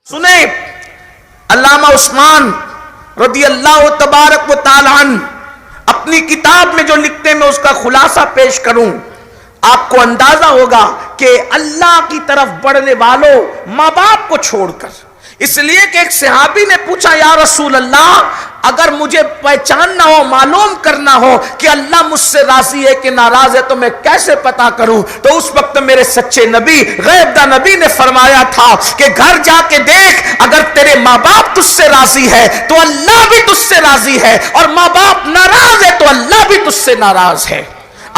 سنیں علامہ عثمان رضی اللہ تبارک و تعالی عنہ اپنی کتاب میں جو لکھتے ہیں، میں اس کا خلاصہ پیش کروں، آپ کو اندازہ ہوگا کہ اللہ کی طرف بڑھنے والوں ماں باپ کو چھوڑ کر، اس لیے کہ ایک صحابی نے پوچھا یا رسول اللہ اگر مجھے پہچاننا ہو، معلوم کرنا ہو کہ اللہ مجھ سے راضی ہے کہ ناراض ہے تو میں کیسے پتا کروں؟ تو اس وقت میرے سچے نبی غیب دا نبی نے فرمایا تھا کہ گھر جا کے دیکھ، اگر تیرے ماں باپ تجھ سے راضی ہے تو اللہ بھی تجھ سے راضی ہے، اور ماں باپ ناراض ہے تو اللہ بھی تجھ سے ناراض ہے۔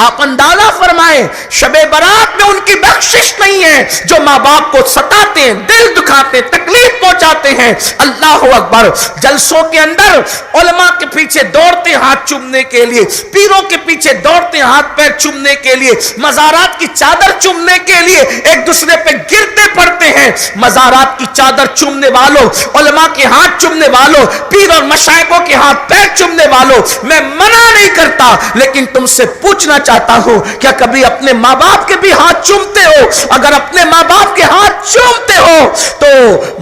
آپ اندازہ فرمائیں شب برات میں ان کی بخشش نہیں ہے جو ماں باپ کو ستاتے ہیں، دل دکھاتے ہیں، تکلیف پہنچاتے ہیں۔ اللہ اکبر، جلسوں کے اندر علماء کے پیچھے دوڑتے ہاتھ چومنے کے لیے، پیروں کے پیچھے دوڑتے ہاتھ پیر چومنے کے لیے، مزارات کی چادر چومنے کے لیے ایک دوسرے پہ گرتے پڑتے ہیں۔ مزارات کی چادر چومنے والوں، علماء کے ہاتھ چومنے والوں، پیر اور مشائخوں کے ہاتھ پیر چومنے والوں، میں منع نہیں کرتا، لیکن تم سے پوچھنا چاہتا ہوں کیا کبھی اپنے ماں باپ کے بھی ہاتھ چومتے ہو؟ اگر اپنے ماں باپ کے ہاتھ چومتے ہو تو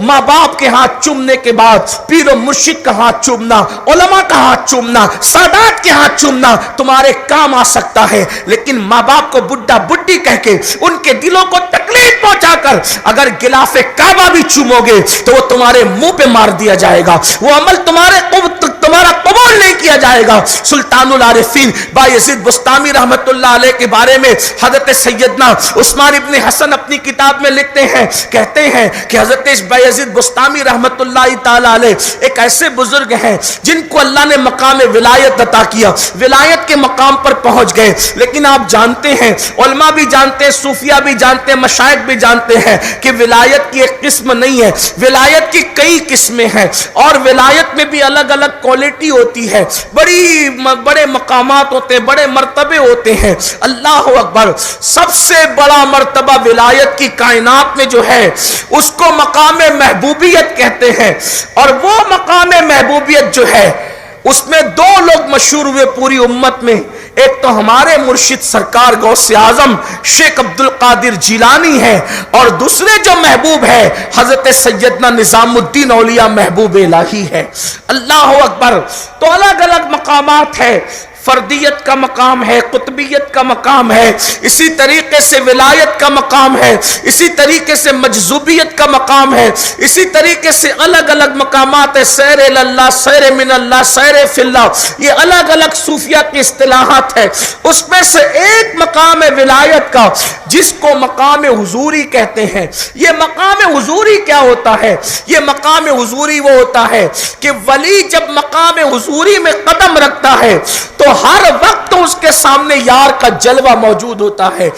ماں باپ کے ہاتھ چومنے کے بعد پیر و مرشد کا ہاتھ چومنا، علماء کا ہاتھ چومنا، سادات کے ہاتھ چومنا تمہارے کام آ سکتا ہے، لیکن ماں باپ کو بڈھا بڈھی کہہ کے ان کے دلوں کو تکلیف پہنچا کر اگر غلاف کعبہ بھی چومو گے تو وہ تمہارے منہ پہ مار دیا جائے گا، وہ عمل تمہارا قبول نہیں کیا جائے گا۔ سلطان العارفین بایزید بسطامی رحمت اللہ علیہ کے بارے میں حضرت سیدنا عثمان ابن حسن اپنی کتاب میں لکھتے ہیں، کہتے ہیں کہ حضرت بایزید بسطامی رحمت اللہ تعالی علیہ ایک ایسے بزرگ ہیں جن کو اللہ نے مقام ولایت عطا کیا، ولایت کے مقام پر پہنچ گئے، لیکن آپ جانتے ہیں، علماء بھی جانتے ہیں، صوفیہ بھی جانتے ہیں، مشائخ بھی جانتے ہیں کہ ولایت کی ایک قسم نہیں ہے، ولایت کی کئی قسمیں ہیں، اور ولایت میں بھی الگ الگ کوالٹی ہوتی ہے، بڑے مقامات ہوتے ہیں، بڑے مرتبے ہوتے ہیں۔ اللہ اکبر، سب سے بڑا مرتبہ ولایت کی کائنات میں جو ہے اس کو مقام محبوبیت کہتے ہیں، اور وہ مقام محبوبیت جو ہے اس میں دو لوگ مشہور ہوئے پوری امت میں، ایک تو ہمارے مرشد سرکار غوث اعظم شیخ عبد القادر جیلانی ہے، اور دوسرے جو محبوب ہے حضرت سیدنا نظام الدین اولیاء محبوب الہی ہے۔ اللہ اکبر، تو الگ الگ مقامات ہے، فردیت کا مقام ہے، قطبیت کا مقام ہے، اسی طریقے سے ولایت کا مقام ہے، اسی طریقے سے مجذوبیت کا مقام ہے، اسی طریقے سے الگ الگ مقامات ہے، سیر اللہ، سیر من اللہ، سیر فی اللہ، یہ الگ الگ صوفیہ کی اصطلاحات ہے۔ اس میں سے ایک مقام ہے ولایت کا جس کو مقام حضوری کہتے ہیں۔ یہ مقام حضوری کیا ہوتا ہے؟ یہ مقام حضوری وہ ہوتا ہے کہ ولی جب مقام حضوری میں قدم رکھتا ہے تو ہر وقت اس کے سامنے یار کا جلوہ موجود ہوتا ہے،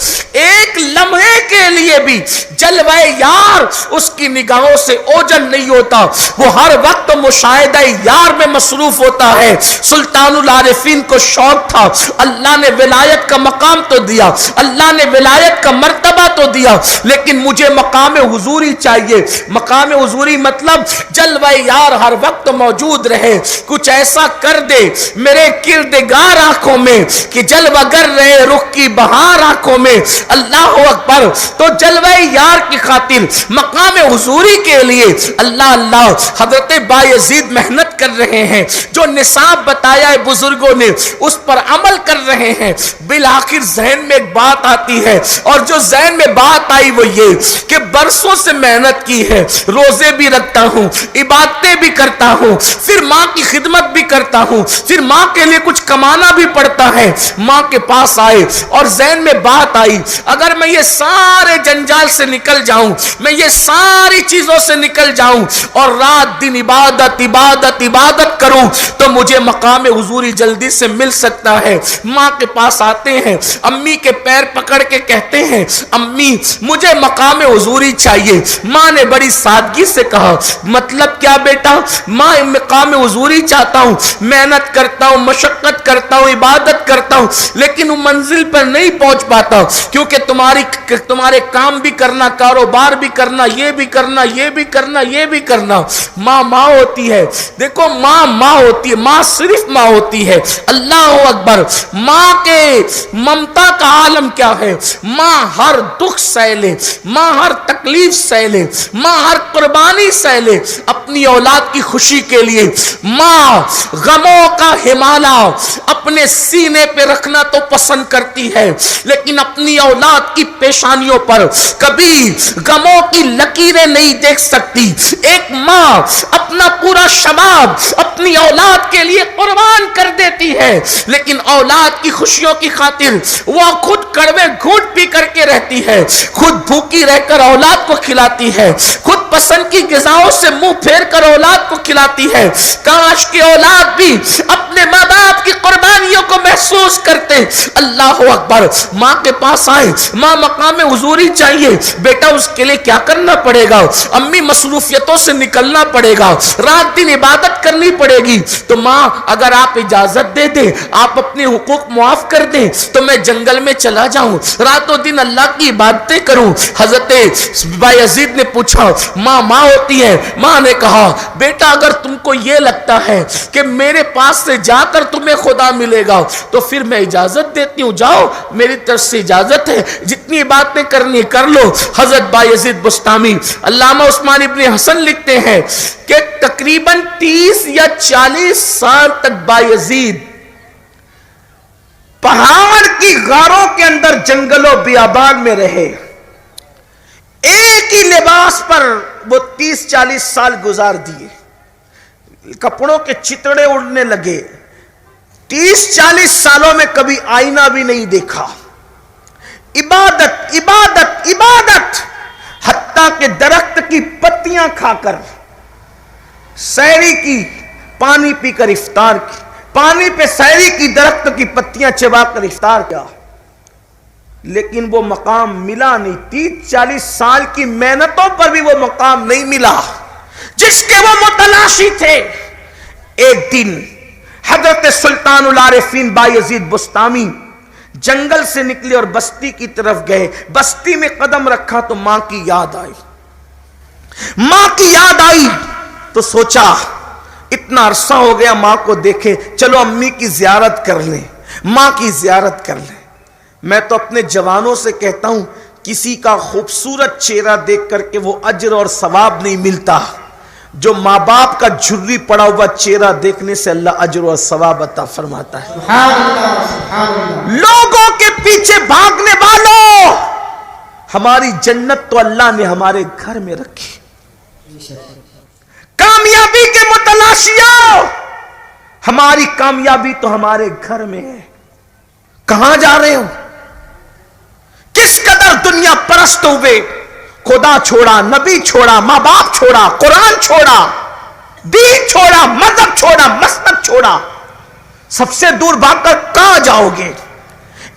ایک لمحے کے لیے بھی جلوہ یار اس کی نگاہوں سے اوجل نہیں ہوتا، وہ ہر وقت مشاہدہ یار میں مصروف ہوتا ہے۔ سلطان العارفین کو شوق تھا، اللہ نے ولایت کا مقام تو دیا، اللہ نے ولایت کا مرتبہ تو دیا، لیکن مجھے مقام حضوری چاہیے۔ مقام حضوری مطلب جلوہ یار ہر وقت موجود رہے، کچھ ایسا کر دے میرے کردگار آنکھوں میں کہ جلوہ گر رہے رخ کی بہار آنکھوں میں۔ اللہ اکبر، تو جلوہ یار کی خاطر مقام حضوری کے لیے اللہ حضرت بایزید محنت کر رہے ہیں، جو نصاب بتایا ہے بزرگوں نے اس پر عمل کر رہے ہیں۔ بالآخر ذہن میں ایک بات آتی ہے، اور جو ذہن میں بات آئی وہ یہ کہ برسوں سے محنت کی ہے، روزے بھی رکھتا ہوں، عبادتیں بھی کرتا ہوں، پھر ماں کی خدمت بھی کرتا ہوں، پھر ماں کے لیے کچھ کمانا بھی پڑتا ہے۔ ماں کے پاس آئے اور ذہن میں بات آئی، اگر میں یہ سارے جنجال سے نکل جاؤں، میں یہ ساری چیزوں سے نکل جاؤں اور رات دن عبادت عبادت عبادت کروں تو مجھے مقام حضوری جلدی سے مل سکتا ہے۔ ماں کے پاس آتے ہیں، امی کے پیر پکڑ کے کہتے ہیں امی مجھے مقام حضوری چاہیے۔ ماں نے بڑی سادگی سے کہا مطلب کیا بیٹا؟ ماں مقام حضوری چاہتا ہوں، محنت کرتا ہوں، مشقت کرتا ہوں، عبادت کرتا ہوں، لیکن وہ منزل پر نہیں پہنچ پاتا کیونکہ تمہارے کام بھی کرنا، کاروبار بھی کرنا، یہ بھی کرنا، یہ بھی کرنا، یہ بھی کرنا۔ ماں ہوتی ہے، دیکھو ماں ہوتی یہ ماں صرف ماں ہوتی ہے. اللہ اکبر. ماں کے ممتا کا عالم کیا ہے. ماں ہر دکھ سہ لے, ماں ہر تکلیف سہ لے, ماں ہر قربانی سہ لے اپنی اولاد کی خوشی کے لیے. ماں غموں کا ہمالا اپنے سینے پہ رکھنا تو پسند کرتی ہے, لیکن اپنی اولاد کی پیشانیوں پر کبھی غموں کی لکیریں نہیں دیکھ سکتی. ایک ماں اپنا پورا شباب اپنی اولاد کے لیے قربان کر دیتی ہے, لیکن اولاد کی خوشیوں کی خاطر وہ خود کڑوے گھونٹ پی کر کے رہتی ہے, خود بھوکی رہ کر اولاد کو کھلاتی ہے, خود پسند کی غذاؤں سے منہ پھیر کر اولاد کو کھلاتی ہے. کاش کی اولاد بھی اپنے ماں باپ کی قربانیوں کو محسوس کرتے. اللہ اکبر. ماں کے پاس آئے, ماں مقام حضوری چاہیے, بیٹا اس کے لیے کیا کرنا پڑے گا؟ امی مصروفیتوں سے نکلنا پڑے گا, رات دن عبادت کرنی پڑے گی. تو ماں اگر آپ اجازت دے دیں, آپ اپنے حقوق معاف کر دیں تو میں جنگل میں چلا جاؤں, راتوں دن اللہ کی عبادتیں کروں. حضرت بایزید نے پوچھا ماں ماں ہوتی ہے. ماں نے کہا بیٹا اگر تم کو یہ لگتا ہے کہ میرے پاس سے جا کر تمہیں خدا ملے گا تو پھر میں اجازت دیتی ہوں, جاؤ میری طرف سے اجازت ہے, جتنی باتیں کرنی کر لو. حضرت بایزید بستامی علامہ عثمان ابن حسن لکھتے ہیں کہ تقریباً 30 یا 40 سال تک بایزید پہاڑ کی غاروں کے اندر جنگل و بیابان میں رہے. ایک ہی لباس پر وہ 30-40 سال گزار دیے, کپڑوں کے چتڑے اڑنے لگے. 30-40 سالوں میں کبھی آئینہ بھی نہیں دیکھا. عبادت عبادت عبادت, حتیٰ کہ درخت کی پتیاں کھا کر سحری کی, پانی پی کر افطار کی, پانی پہ سحری کی, درخت کی پتیاں چبا کر افطار کیا, لیکن وہ مقام ملا نہیں. 30-40 سال کی محنتوں پر بھی وہ مقام نہیں ملا جس کے وہ متلاشی تھے. ایک دن حضرت سلطان العارفین بایزید بستامی جنگل سے نکلے اور بستی کی طرف گئے. بستی میں قدم رکھا تو ماں کی یاد آئی. ماں کی یاد آئی تو سوچا اتنا عرصہ ہو گیا ماں کو دیکھے, چلو امی کی زیارت کر لیں, ماں کی زیارت کر لیں. میں تو اپنے جوانوں سے کہتا ہوں کسی کا خوبصورت چہرہ دیکھ کر کے وہ اجر اور ثواب نہیں ملتا, جو ماں باپ کا جھری پڑا ہوا چہرہ دیکھنے سے اللہ اجر اور ثواب عطا فرماتا ہے. سبحان اللہ سبحان اللہ. لوگوں کے پیچھے بھاگنے والوں, ہماری جنت تو اللہ نے ہمارے گھر میں رکھی. کامیابی کے متلاشیوں, ہماری کامیابی تو ہمارے گھر میں ہے. کہاں جا رہے ہو؟ کس قدر دنیا پرست ہوئے, خدا چھوڑا, نبی چھوڑا, ماں باپ چھوڑا, قرآن چھوڑا, دین چھوڑا, مذہب چھوڑا, مسلک چھوڑا, سب سے دور بھاگ کر کہاں جاؤ گے؟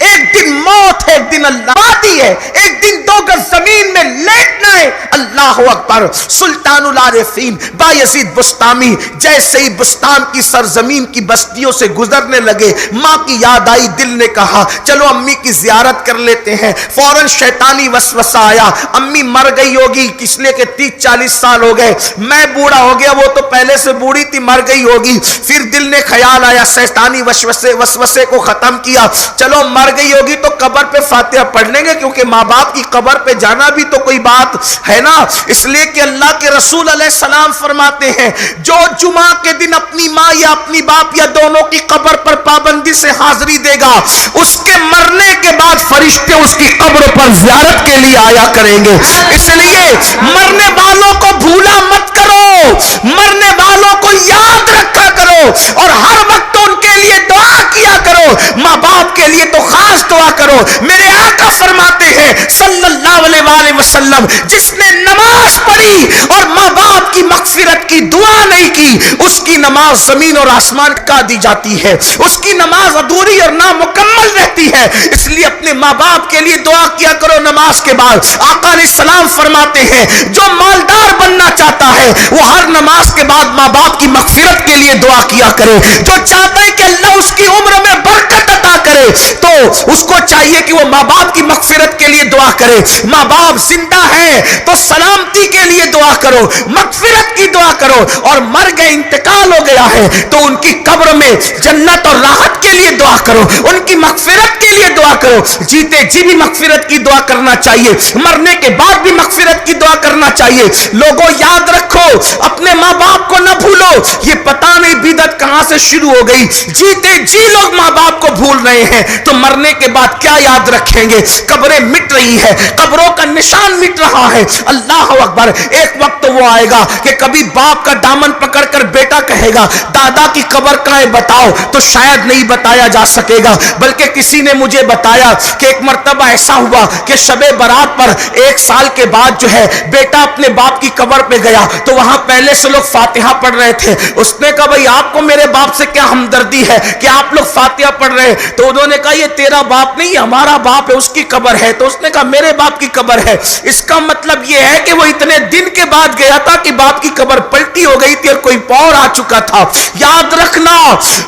ایک دن موت ہے, ایک دن اللہ بادی ہے, ایک دن 2 گز زمین میں لیٹنا ہے. اللہ اکبر. سلطان العارفین بایزید بستامی جیسے ہی بستان کی سرزمین کی بستیوں سے گزرنے لگے, ماں کی یاد آئی. دل نے کہا چلو امی کی زیارت کر لیتے ہیں. فوراً شیطانی وسوسہ آیا, امی مر گئی ہوگی, اس لیے کہ 30-40 سال ہو گئے, میں بوڑھا ہو گیا, وہ تو پہلے سے بوڑھی تھی, مر گئی ہوگی. پھر دل نے خیال آیا, شیطانی وسوسے کو ختم کیا, چلو مر گئی ہوگی تو قبر پہ فاتحہ پڑھ لیں گے, کیونکہ ماں باپ کی قبر پہ جانا بھی تو کوئی بات ہے نا. اس لیے کہ اللہ کے رسول علیہ السلام فرماتے ہیں جو جمعہ کے دن اپنی ماں یا اپنی باپ یا دونوں کی قبر پر پابندی سے حاضری دے گا, اس کے مرنے کے بعد فرشتے اس کی قبر پر زیارت کے لیے آیا کریں گے. اس لیے مرنے والوں کو بھولا مت کرو, مرنے والوں کو یاد رکھا کرو, اور ہر وقت ان کے لیے دعا کیا کرو. ماں باپ کے لیے تو خاص دعا کرو. میرے آقا فرماتے ہیں صلی اللہ علیہ وآلہ وسلم, جس نے نماز پڑھی اور ماں باپ کی مغفرت کی دعا نہیں کی, اس کی نماز زمین اور آسمان کا دی جاتی ہے, اس کی نماز ادھوری اور نامکمل رہتی ہے. اس لیے اپنے ماں باپ کے لیے دعا کیا کرو نماز کے بعد. آقا علیہ السلام فرماتے ہیں جو مالدار بننا چاہتا ہے وہ ہر نماز کے بعد ماں باپ کی مغفرت کے لیے دعا کیا کرے. جو چاہتا ہے کہ اللہ اس کی عمر میں برکت عطا کرے, کرے تو اس کو چاہیے کہ وہ ماں باپ کی مغفرت کے لیے دعا کرے. ماں باپ زندہ ہیں تو سلامتی کے لیے دعا کرو, مغفرت کی دعا کرو, اور مر گئے انتقال ہو گیا ہے تو ان کی قبر میں جنت اور راحت کے لیے دعا کرو, ان کی مغفرت کے لیے دعا کرو. جیتے جی بھی مغفرت کی دعا کرنا چاہیے, مرنے کے بعد بھی مغفرت کی دعا کرنا چاہیے. لوگوں یاد رکھو, اپنے ماں باپ کو نہ بھولو. یہ پتہ نہیں بدعت کہاں سے شروع ہو گئی. جیتے جی لوگ ماں باپ کو بھول رہے ہیں تو مرنے کے بعد کیا یاد رکھیں گے؟ قبریں مٹ رہی ہے, قبروں کا نشان مٹ رہا ہے. اللہ اکبر. ایک وقت وہ آئے گا کہ کبھی باپ کا دامن پکڑ کر بیٹا کہے گا دادا کی قبر کہاں ہے بتاؤ, تو شاید نہیں بتایا جا سکے گا. بلکہ کسی نے مجھے بتایا کہ ایک مرتبہ ایسا ہوا کہ شب برات پر 1 سال کے بعد جو ہے بیٹا اپنے باپ کی قبر پہ گیا تو وہاں پہلے سے لوگ فاتحہ پڑھ رہے تھے. اس نے کہا بھائی آپ کو میرے باپ سے کیا ہمدردی ہے کہ آپ لوگ فاتحہ پڑھ رہے ہیں؟ تو انہوں نے کہا یہ تیرا باپ نہیں, ہمارا باپ ہے, اس کی قبر ہے. تو اس نے کہا میرے باپ کی قبر ہے. اس کا مطلب یہ ہے کہ وہ اتنے دن کے بعد گیا تھا کہ باپ کی قبر پلٹی ہو گئی تھی اور کوئی پور آ چکا تھا. یاد رکھنا,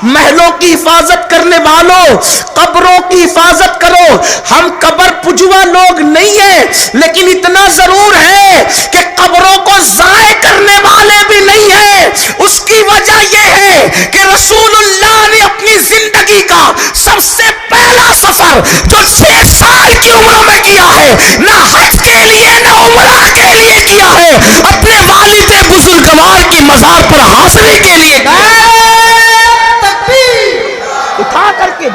محلوں کی حفاظت کرنے والوں, قبروں کی حفاظت کرو. ہم قبر پجوا لوگ نہیں ہیں, لیکن اتنا ضرور ہے کہ قبروں کو ضائع کرنے والے بھی نہیں ہیں. اس کی وجہ یہ ہے کہ رسول اللہ نے اپنی زندگی کا سب سے پہلا سفر جو 6 سال کی عمر میں کیا ہے, نہ حج کے لیے نہ عمرہ کے لیے کیا ہے, اپنے والد بزرگوار کی مزار پر حاضری کے لیے اٹھا کر کے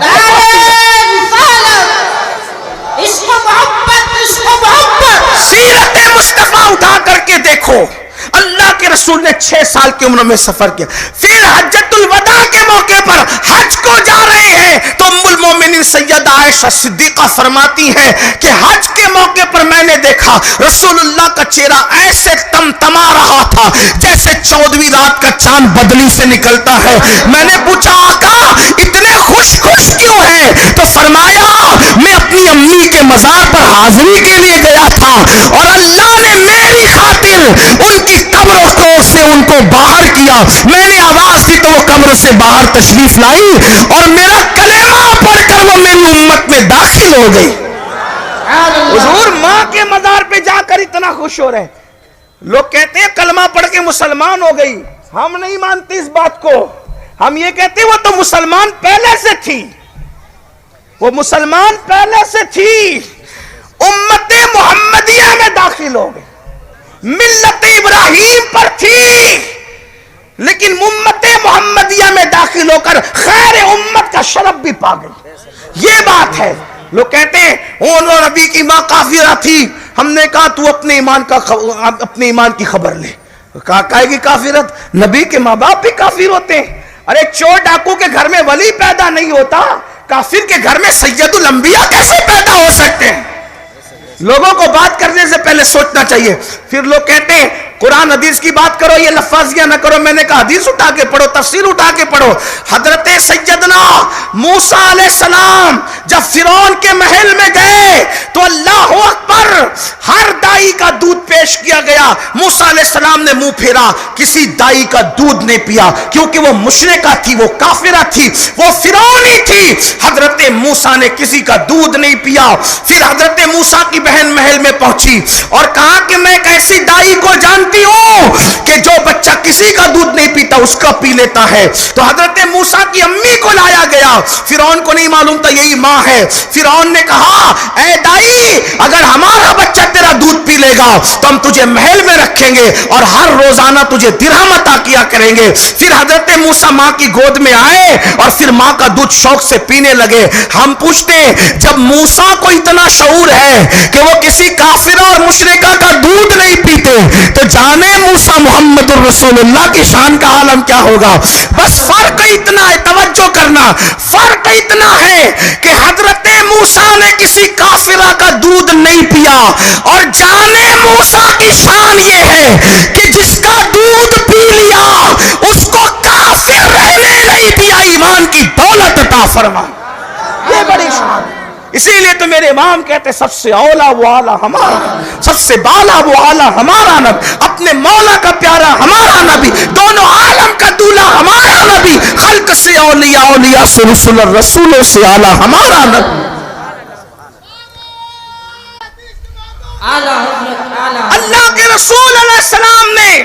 سیرت مصطفیٰ اٹھا کر کے دیکھو. اللہ کے رسول نے 6 سال کی عمر میں سفر کیا. پھر حجۃ الوداع کے موقع پر حج کو جا رہے ہیں تو ام المومنین سیدہ عائشہ صدیقہ فرماتی ہیں کہ حج کے موقع پر میں نے دیکھا رسول اللہ کا چہرہ ایسے تمتما رہا تھا جیسے 14ویں رات کا چاند بدلی سے نکلتا ہے. میں نے پوچھا آقا اتنے خوش کیوں ہیں؟ تو فرمایا میں اپنی امی کے مزار پر حاضری کے لیے گیا تھا اور اللہ نے میری خاطر ان کی قبروں کو سے ان کو باہر کیا. میں نے آواز دی تو وہ قبر سے باہر تشریف لائی اور میرا کلمہ پڑھ کر وہ میری امت میں داخل ہو گئی. حضور ماں کے مزار پہ جا کر اتنا خوش ہو رہے ہیں. لوگ کہتے ہیں کلمہ پڑھ کے مسلمان ہو گئی. ہم نہیں مانتے اس بات کو. ہم یہ کہتے ہیں وہ تو مسلمان پہلے سے تھی, وہ مسلمان پہلے سے تھی, امت محمدیہ میں داخل ہو گئی, ملت ابراہیم پر تھی, لیکن امت محمدیہ میں داخل ہو کر خیر امت کا شرف بھی پا گئی. یہ بات ہے. لوگ کہتے ہیں وہ نبی کی ماں کافرہ تھی. ہم نے کہا تو اپنے ایمان کی خبر لے. کہا کہ کافرت, نبی کے ماں باپ بھی کافر ہوتے ہیں. ارے چور ڈاکو کے گھر میں ولی پیدا نہیں ہوتا, کافر کے گھر میں سید الانبیاء کیسے پیدا ہو سکتے ہیں؟ لوگوں کو بات کرنے سے پہلے سوچنا چاہیے. پھر لوگ کہتے ہیں قرآن حدیث کی بات کرو, یہ لفاظیاں نہ کرو. میں نے کہا حدیث اٹھا کے پڑھو, تفسیر اٹھا کے پڑھو. حضرت سیدنا موسیٰ علیہ السلام جب فرعون کے محل میں گئے تو اللہ اکبر, ہر دائی کا دودھ پیش کیا گیا. موسیٰ علیہ السلام نے منہ پھیرا, کسی دائی کا دودھ نہیں پیا کیونکہ وہ مشرکہ تھی, وہ کافرہ تھی, وہ فرعونی تھی. حضرت موسیٰ نے کسی کا دودھ نہیں پیا. پھر حضرت موسیٰ کی بہن محل میں پہنچی اور کہا کہ میں ایک ایسی دائی کو جانتی ہوں کہ جو بچہ کسی کا دودھ نہیں پیتا اس کا پی لیتا ہے. تو حضرت موسیٰ کی امی کو لایا گیا. فرعون کو نہیں معلوم تھا یہی ماں ہے. فرعون نے کہا اے دائی اگر ہمارا بچہ تیرا دودھ پی لے گا تو ہم تجھے محل میں رکھیں گے اور ہر روزانہ تجھے درہم عطا کیا کریں گے. پھر حضرت موسیٰ ماں کی گود میں آئے اور پھر ماں کا دودھ شوق سے پینے لگے. ہم پوچھتے ہیں جب موسیٰ کو اتنا شعور ہے کہ وہ کسی کافرہ اور مشرکہ کا دودھ نہیں پیتے تو جانے موسیٰ محمد الرسول اللہ کی شان کا عالم کیا ہوگا. بس فرق اتنا ہے, توجہ کرنا, فرق اتنا ہے کہ حضرت موسیٰ نے کسی کافرہ کا دودھ نہیں پیا اور جانے موسیٰ کی شان یہ ہے کہ جس کا دودھ پی لیا اس کو کافر رہنے نہیں دیا, ایمان کی دولت عطا فرما. یہ بڑی شان. اسی لیے تو میرے امام کہتے سب سے اولا وہ آلہ ہمارا, سب سے بالا وہ آلہ ہمارا نبی, اپنے مولا کا پیارا ہمارا نبی, دونوں عالم کا دولہ ہمارا نبی, خلق خلق سے اولیاء، اولیاء سے رسول، رسولوں سے اعلیٰ ہمارا نبی۔ اللہ کے رسول علیہ السلام نے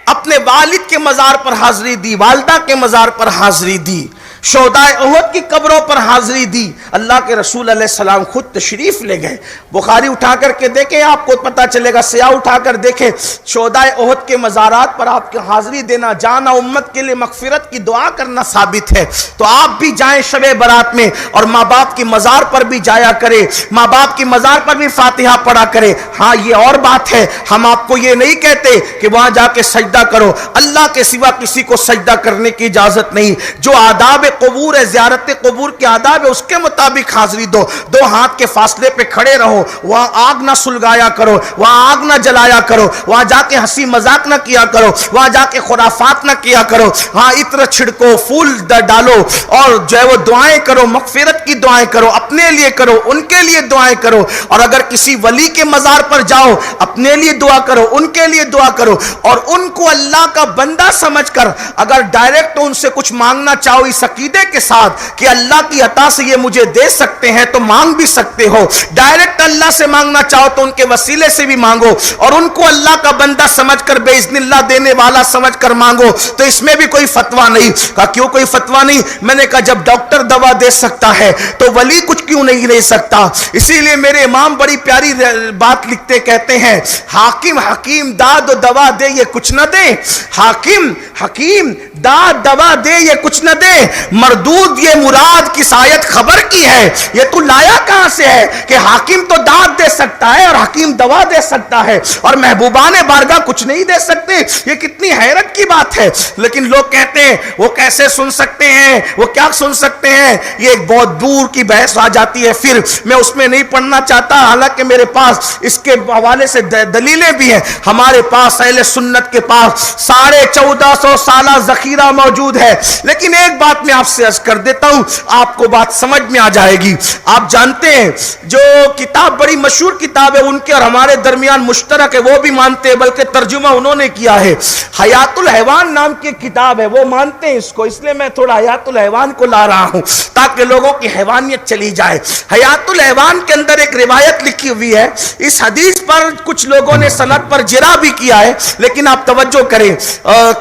اپنے والد کے مزار پر حاضری دی، والدہ کے مزار پر حاضری دی، شہداء احد کی قبروں پر حاضری دی۔ اللہ کے رسول علیہ السلام خود تشریف لے گئے۔ بخاری اٹھا کر کے دیکھیں، آپ کو پتا چلے گا، سیاہ اٹھا کر دیکھیں، شہداء احد کے مزارات پر آپ کی حاضری دینا، جانا، امت کے لیے مغفرت کی دعا کرنا ثابت ہے۔ تو آپ بھی جائیں شب برات میں، اور ماں باپ کی مزار پر بھی جایا کرے، ماں باپ کی مزار پر بھی فاتحہ پڑھا کرے۔ ہاں یہ اور بات ہے، ہم آپ کو یہ نہیں کہتے کہ وہاں جا کے سجدہ کرو، اللہ کے سوا کسی کو سجدہ کرنے کی اجازت نہیں۔ جو آداب قبور ہے، زیارت قبور کے آداب ہے، اس کے مطابق حاضری دو۔ 2 ہاتھ کے فاصلے پہ کھڑے رہو، وہاں آگ نہ سلگایا کرو، وہاں آگ نہ جلایا کرو، وہاں جا کے ہنسی مذاق نہ کیا کرو، وہاں جا کے خرافات نہ کیا کرو۔ ہاں عطر چھڑکو، پھول ڈالو، اور جو ہے وہ دعائیں کرو، مغفرت کی دعائیں کرو، اپنے لیے کرو، ان کے لیے دعائیں کرو۔ اور اگر کسی ولی کے مزار پر جاؤ، اپنے لیے دعا کرو، ان کے لیے دعا کرو، اور ان کو اللہ کا بندہ سمجھ کر اگر ڈائریکٹ ان سے کچھ مانگنا چاہو اس عقیدے کے ساتھ کہ اللہ کی عطا سے یہ مجھے دے سکتے ہیں، تو مانگ بھی سکتے ہو۔ ڈائریکٹ اللہ سے مانگنا چاہو تو ان کے وسیلے سے بھی مانگو، اور ان کو اللہ کا بندہ سمجھ کر، بے اذن اللہ دینے والا سمجھ کر مانگو۔ تو اس میں بھی کوئی فتویٰ نہیں۔ کہا کیوں کوئی فتویٰ نہیں؟ میں نے کہا جب ڈاکٹر دوا دے سکتا ہے تو ولی کچھ کیوں نہیں دے سکتا؟ اسی لیے میرے امام بڑی پیاری بات لکھتے، کہتے ہیں حاکم حکیم داد و دوا دے یہ کچھ نہ دے، حاکم حکیم داد دوا دے یہ کچھ نہ دے، مردود یہ مراد کس آیت خبر کی ہے؟ یہ تو لایا کہاں سے ہے کہ حاکم تو داد دے سکتا ہے اور حکیم دوا دے سکتا ہے اور محبوبان بارگاہ کچھ نہیں دے سکتے؟ یہ کتنی حیرت کی بات ہے۔ لیکن لوگ کہتے ہیں وہ کیسے سن سکتے ہیں، وہ کیا سن سکتے ہیں؟ یہ ایک بہت دور کی بحث آ جاتی ہے، پھر میں اس میں نہیں پڑھنا چاہتا، حالانکہ میرے پاس اس کے حوالے سے دلیلیں بھی ہیں۔ ہمارے پاس اہل سنت کے پاس 1450 سالہ ذخیرہ موجود ہے۔ لیکن ایک بات میں آپ سے عرض کر دیتا ہوں، آپ کو بات سمجھ میں آ جائے گی۔ آپ جانتے ہیں جو کتاب بڑی مشہور کتاب ہے، ان کے اور ہمارے درمیان مشترک ہے، وہ بھی مانتے ہیں، بلکہ ترجمہ انہوں نے کیا ہے، حیات الحیوان نام کی کتاب ہے، وہ مانتے ہیں اس کو، اس لیے میں تھوڑا حیات الحیوان کو لا رہا ہوں تاکہ لوگوں کی حیوانیت چلی جائے۔ حیات الحیوان کے اندر ایک روایت لکھی ہوئی ہے، اس حدیث پر کچھ لوگوں نے سند پر جرح بھی کیا ہے، لیکن آپ توجہ کریں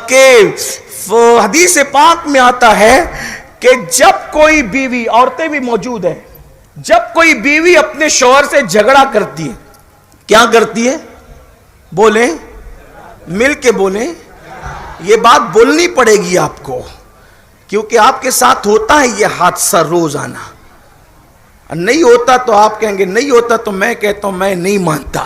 کہ حدیث پاک میں آتا ہے کہ جب کوئی بیوی، عورتیں بھی موجود ہیں، جب کوئی بیوی اپنے شوہر سے جھگڑا کرتی ہے، کیا کرتی ہے؟ بولیں، مل کے بولیں، یہ بات بولنی پڑے گی آپ کو، کیونکہ آپ کے ساتھ ہوتا ہے یہ حادثہ روزانہ۔ نہیں ہوتا تو آپ کہیں گے نہیں ہوتا، تو میں کہتا ہوں میں نہیں مانتا،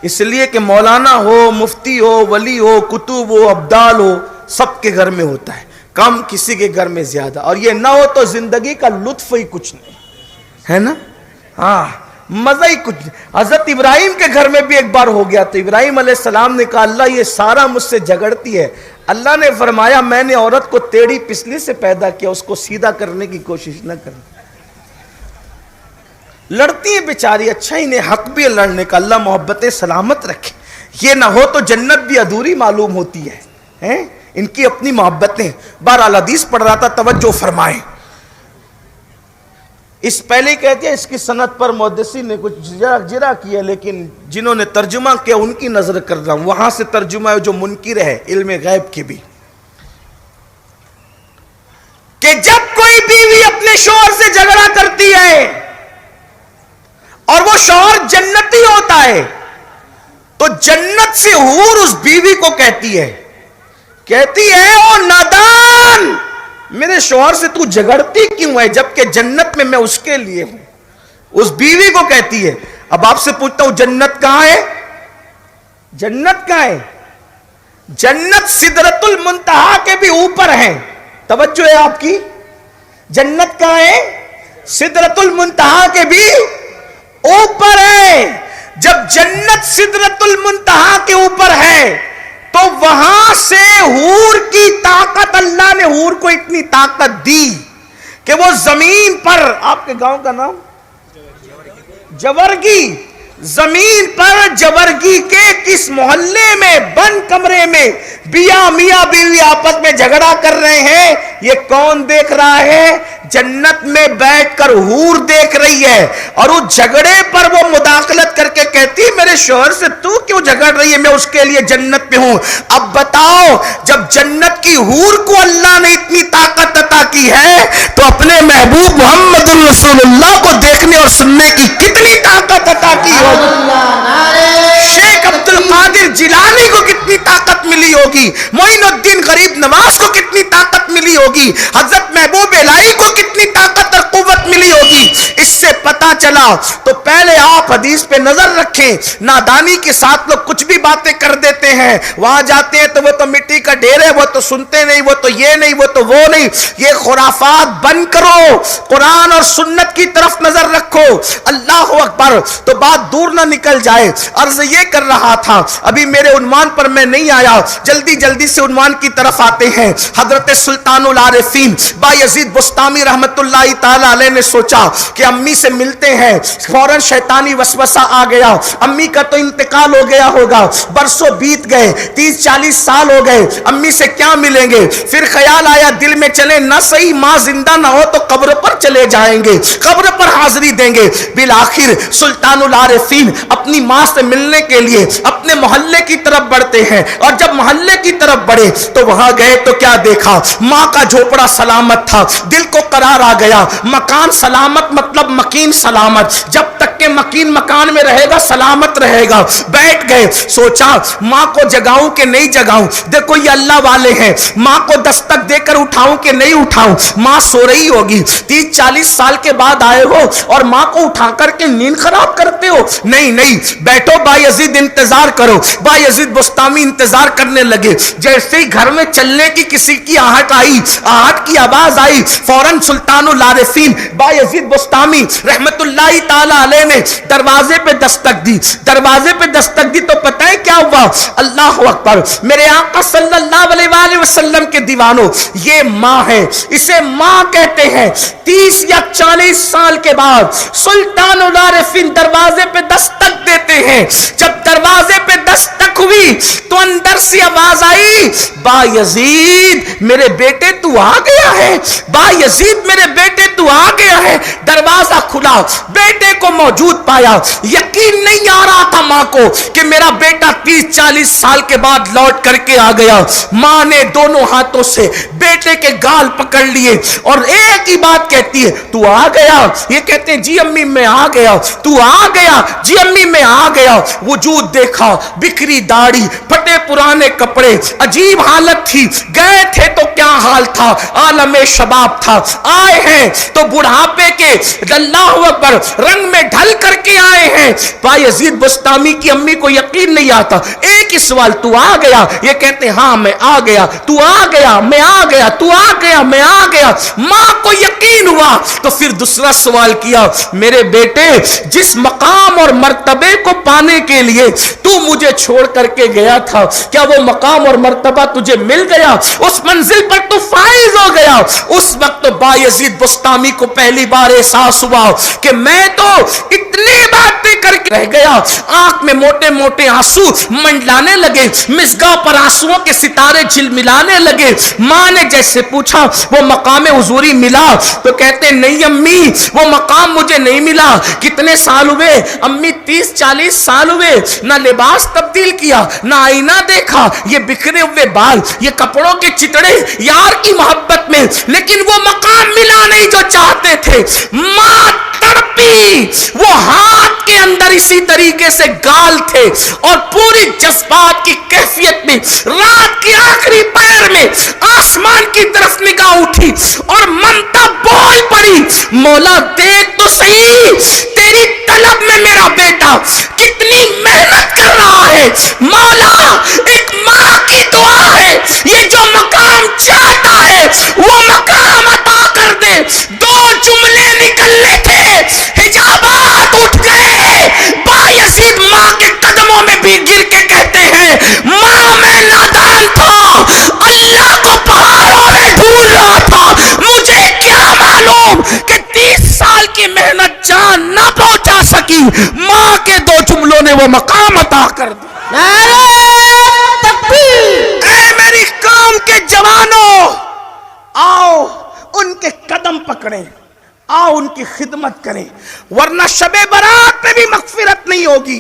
اس لیے کہ مولانا ہو، مفتی ہو، ولی ہو، کتب ہو، ابدال ہو، سب کے گھر میں ہوتا ہے، کم کسی کے گھر میں زیادہ، اور یہ نہ ہو تو زندگی کا لطف ہی کچھ نہیں ہے نا۔ ہاں مزہ ہی کچھ نہیں۔ حضرت ابراہیم کے گھر میں بھی ایک بار ہو گیا، تو ابراہیم علیہ السلام نے کہا اللہ یہ سارا مجھ سے جھگڑتی ہے، اللہ نے فرمایا میں نے عورت کو ٹیڑھی پسلی سے پیدا کیا، اس کو سیدھا کرنے کی کوشش نہ کرنا۔ لڑتی ہیں بیچاری، اچھا ہی نہیں، حق بھی لڑنے کا، اللہ محبت سلامت رکھے۔ یہ نہ ہو تو جنت بھی ادھوری معلوم ہوتی ہے، ان کی اپنی محبتیں۔ بہرحال حدیث پڑھ رہا تھا، توجہ فرمائیں۔ اس پہلے کہتے ہیں اس کی سند پر محدثین نے کچھ جرح کیا، لیکن جنہوں نے ترجمہ کیا ان کی نظر کر رہا ہوں، وہاں سے ترجمہ ہے جو منکر ہے علم غیب کے بھی، کہ جب کوئی بیوی اپنے شوہر سے جھگڑا کرتی ہے اور وہ شوہر جنتی ہوتا ہے، تو جنت سے حور اس بیوی کو کہتی ہے او نادان، میرے شوہر سے تو جھگڑتی کیوں ہے جبکہ جنت میں میں اس کے لیے ہوں، اس بیوی کو کہتی ہے۔ اب آپ سے پوچھتا ہوں جنت کہاں ہے؟ جنت کہاں ہے؟ جنت سدرۃ المنتہا کے بھی اوپر ہے، توجہ ہے آپ کی، جنت کہاں ہے؟ سدرۃ المنتہا کے بھی اوپر ہے۔ جب جنت سدرۃ المنتہا کے اوپر ہے تو وہاں سے حور کی طاقت، اللہ نے حور کو اتنی طاقت دی کہ وہ زمین پر، آپ کے گاؤں کا نام جورگی، زمین پر جبرگی کے کس محلے میں بند کمرے میں میاں بیوی آپس میں جھگڑا کر رہے ہیں، یہ کون دیکھ رہا ہے؟ جنت میں بیٹھ کر حور دیکھ رہی ہے، اور اس جھگڑے پر وہ مداخلت کر کے کہتی میرے شوہر سے تو کیوں جھگڑ رہی ہے، میں اس کے لیے جنت میں ہوں۔ اب بتاؤ، جب جنت کی حور کو اللہ نے اتنی طاقت عطا کی ہے تو اپنے محبوب محمد رسول اللہ کو دیکھنے اور سننے کی کتنی طاقت عطا کی ہوگی؟ شیخ عبد القادر جیلانی کو کتنی طاقت ملی ہوگی، معین الدین غریب نواز کو کتنی طاقت ملی ہوگی، حضرت محبوب الہی کو کتنی طاقت اور قوت ملی ہوگی۔ اس سے پتا چلا تو پہلے آپ حدیث پہ نظر رکھیں، نادانی کے ساتھ لوگ کچھ بھی باتیں کر دیتے ہیں، وہاں جاتے ہیں تو وہ تو مٹی کا ڈھیر ہے، وہ تو سنتے نہیں، وہ تو یہ نہیں، وہ تو وہ نہیں۔ یہ خرافات بند کرو، قرآن اور سنت کی طرف نظر رکھو۔ اللہ اکبر۔ تو بات دور نہ نکل جائے، عرض یہ کر رہا تھا، ابھی میرے عنوان پر میں نہیں آیا، جلدی سے عنوان کی طرف آتے ہیں۔ حضرت سلطان العارفین بایزید بسطامی رحمت اللہ تعالی علیہ نے سوچا کہ امی سے ملتے ہیں، فوراً شیطانی وسوسہ آ گیا، امی کا تو انتقال ہو گیا ہوگا، برسوں بیت گئے، 30-40 سال ہو گئے، امی سے کیا ملیں گے؟ پھر خیال آیا دل میں، چلے نہ صحیح ماں زندہ نہ ہو تو قبر پر چلے جائیں گے، قبر پر حاضری دیں گے۔ بالآخر سلطان العارفین اپنی ماں سے ملنے کے لیے اپنے محلے کی طرف بڑھتے ہیں، اور جب محلے کی طرف بڑھے تو وہاں گئے تو کیا دیکھا؟ ماں کا جھوپڑا سلامت تھا، دل کو قرار آ گیا۔ مکان سلامت مطلب مکین سلامت، جب تک کہ مکین مکان میں رہے گا سلامت رہے گا۔ بیٹھ گئے، سوچا ماں کو جگاؤں کہ نہیں جگاؤں، دیکھو یہ اللہ والے ہیں، ماں کو دستک دے کر اٹھاؤں کہ نہیں اٹھاؤں، ماں سو رہی ہوگی، 30-40 سال کے بعد آئے ہو اور ماں کو اٹھا کر کے نیند خراب کرتے ہو؟ نہیں، بیٹھو بایزید انتظار کرو۔ بایزید بسطامی انتظار کرنے لگے، جیسے ہی گھر میں چلنے کی کسی کی آہٹ آئی، آہٹ کی آواز آئی، فوراً سلطان العارفین بایزید بسطامی رحمت اللہ تعالی علیہ نے دروازے پہ دستک دی۔ دروازے پہ دستک دی تو پتہ ہے کیا ہوا؟ اللہ اکبر، میرے آقا صلی اللہ علیہ وآلہ وسلم کے دیوانوں، یہ ماں ہے، اسے ماں کہتے ہیں۔ 30 یا 40 سال کے بعد سلطان العارفین دروازے پہ دستک دیتے ہیں۔ جب دروازے پہ دستک ہوئی تو اندر سے آواز آئی، بایزید میرے بیٹے تو آ گیا ہے، بایزید میرے بیٹے تو آ گیا ہے۔ دروازہ کھلا، بیٹے کو موجود پایا، یقین نہیں آ رہا تھا ماں کو کہ میرا بیٹا 30-40 سال کے بعد لوٹ کر کے آ گیا۔ ماں نے دونوں ہاتھوں سے بیٹے کے گال پکڑ لیے اور ایک ہی بات کہتی ہے، تو آ گیا؟ یہ کہتے ہیں جی امی میں آ گیا۔ تو آ گیا؟ جی امی میں آ گیا۔ وجود دیکھا، بکھری داڑھی، پھٹے پرانے کپڑے، عجیب حالت تھی۔ گئے تھے تو کیا حال تھا؟ عالم شباب تھا، آئے ہیں تو بڑھاپے کے اللہ اکبر رنگ میں ڈھل کر کے آئے ہیں۔ بایزید بسطامی کی امی کو یقین نہیں آتا، ایک ہی سوال، تو آ گیا؟ یہ کہتے ہیں ہاں میں آ گیا۔ تو آ گیا؟ میں آ گیا۔ تو آ گیا؟ میں آ گیا۔ ماں کو یقین ہوا تو پھر دوسرا سوال کیا، میرے بیٹے جس مقام اور مرتبے کو پانے کے لیے تو مجھے چھوڑ کر کے گیا تھا، کیا وہ مقام اور مرتبہ تجھے مل گیا؟ اس منزل پر تو فائز ہو گیا؟ اس وقت بایزید بسطامی کو پہلی بار احساس ہوا کہ میں تو اتنی باتیں کر کے رہ گیا۔ آنکھ میں موٹے موٹے آنسو منڈلانے لگے، مزگاں پر آنسوؤں کے ستارے جھلملانے لگے۔ ماں نے جیسے پوچھا وہ مقام حضوری ملا؟ تو کہتے نہیں امی وہ مقام مجھے نہیں ملا۔ کتنے سال ہوئے امی؟ 30-40 سال ہوئے، نہ لباس تبدیل کیا، نہ آئینہ دیکھا، یہ بکھرے ہوئے بال، یہ کپڑوں کے چتڑے، یار کی محبت میں، لیکن وہ مقام ملا نہیں جو چاہتے تھے۔ ماں تڑپی، وہ ہاتھ کے اندر اسی طریقے سے گال تھے اور پوری جذبات کی کیفیت میں رات کی آخری پہر میں آسمان کی طرف نگاہ اٹھی اور ممتا بول پڑی، مولا دیکھ تو صحیح تیری طلب میں میرا بیٹا کتنی محنت کر رہا ہے، مولا ایک ماں کی دعا ہے، یہ جو مقام چاہتا ہے وہ مقام عطا کر دے۔ دو جملے نکلنے تھے، حجابات اٹھ گئے۔ بایزید ماں کے قدموں میں بھی گر کے کہتے ہیں، ماں میں نادان تھا، اللہ کو پہاڑوں میں ڈھونڈ رہا تھا، مجھے کیا معلوم کہ 30 سال کی محنت جان نہ پہنچا سکی۔ ماں کے دو جملوں نے وہ مقام عطا کر دیا۔ نعرہ تکبیر، اے میری قوم کے جوانوں، آؤ ان کے قدم پکڑیں، آؤ ان کی خدمت کریں، ورنہ شب برات میں بھی مغفرت نہیں ہوگی۔